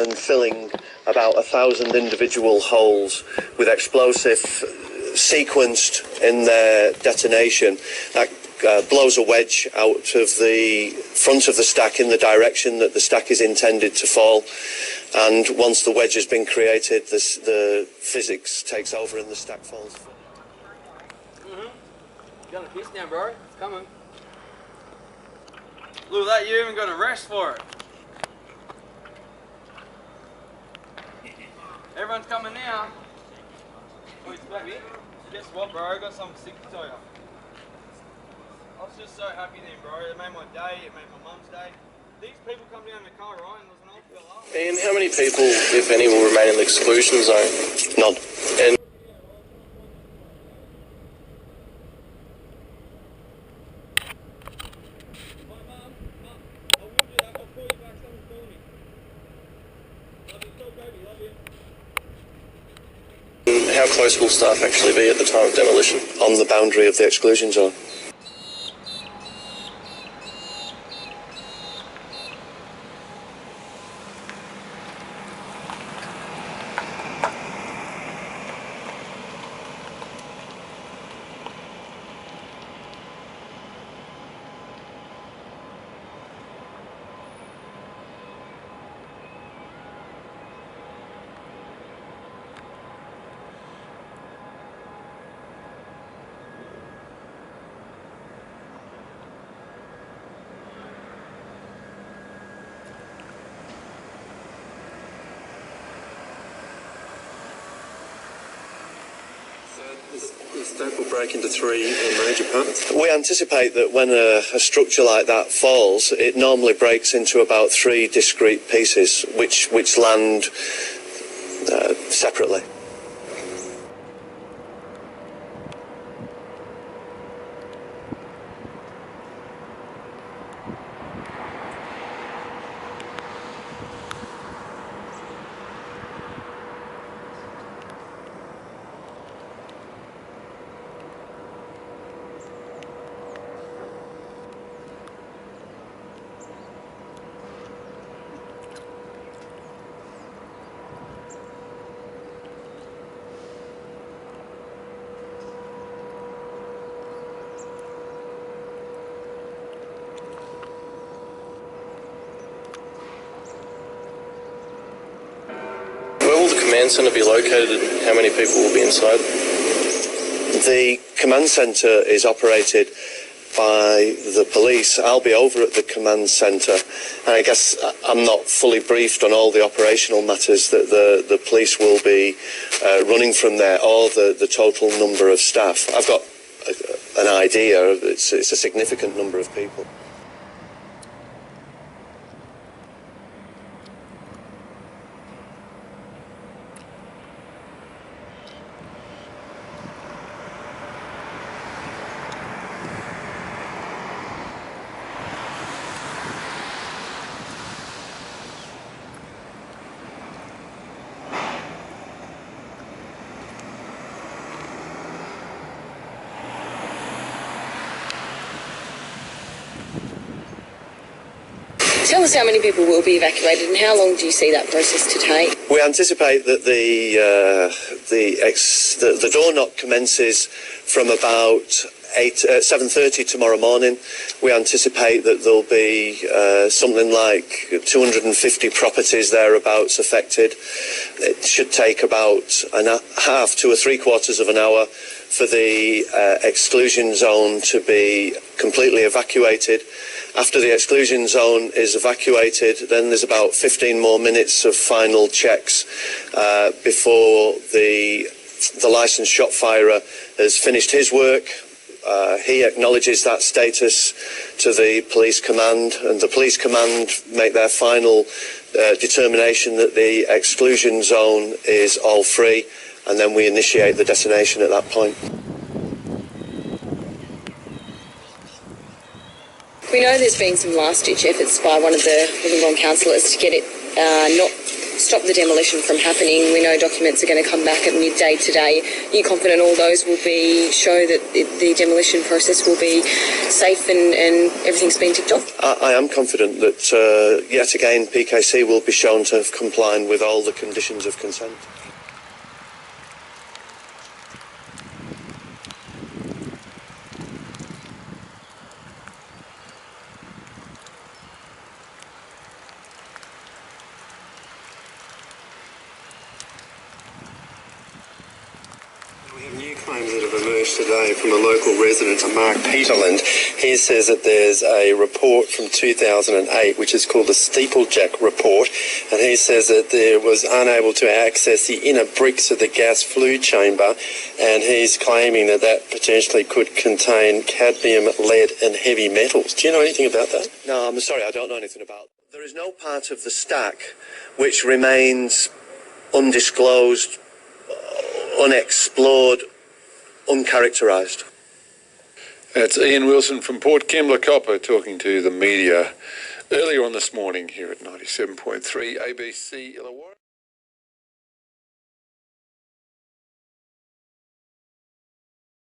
and filling about 1,000 individual holes with explosive sequenced in their detonation. That blows a wedge out of the front of the stack in the direction that the stack is intended to fall, and once the wedge has been created, the physics takes over and the stack falls. You got a piece now, bro. It's coming. Look at that, you even got a rest for it. Everyone's coming now. Oh, it's baby. Guess what, bro? I got something sick to tell you. I was just so happy then, bro. It made my day, it made my mum's day. These people come down in the car, right? And there's an old fella. Ian, how many people, if any, will remain in the exclusion zone? None. And how close will staff actually be at the time of demolition? On the boundary of the exclusion zone. The stack will break into three major parts. We anticipate that when a structure like that falls, it normally breaks into about 3 discrete pieces, which land separately. Where will the command centre be located and how many people will be inside? The command centre is operated by the police. I'll be over at the command centre, and I guess I'm not fully briefed on all the operational matters that the police will be running from there, or the total number of staff. I've got an idea. It's a significant number of people. Tell us how many people will be evacuated and how long do you see that process to take? We anticipate that the door knock commences from about 7:30 tomorrow morning. We anticipate that there'll be something like 250 properties thereabouts affected. It should take about a half to 3/4 of an hour for the exclusion zone to be completely evacuated. After the exclusion zone is evacuated, then there's about 15 more minutes of final checks before the licensed shot firer has finished his work. He acknowledges that status to the police command, and the police command make their final determination that the exclusion zone is all free, and then we initiate the detonation at that point. We know there's been some last-ditch efforts by one of the Wollongong councillors to get it not stop the demolition from happening. We know documents are going to come back at midday today. Are you confident all those will show that the demolition process will be safe and everything's been ticked off? I am confident that yet again PKC will be shown to have complied with all the conditions of consent. We have new claims that have emerged today from a local resident, Mark Peterland. He says that there's a report from 2008 which is called the Steeplejack Report, and he says that there was unable to access the inner bricks of the gas flue chamber, and he's claiming that that potentially could contain cadmium, lead and heavy metals. Do you know anything about that? No, I'm sorry, I don't know anything about it. There is no part of the stack which remains undisclosed, unexplored, uncharacterised. That's Ian Wilson from Port Kembla Copper talking to the media earlier on this morning here at 97.3 ABC Illawarra.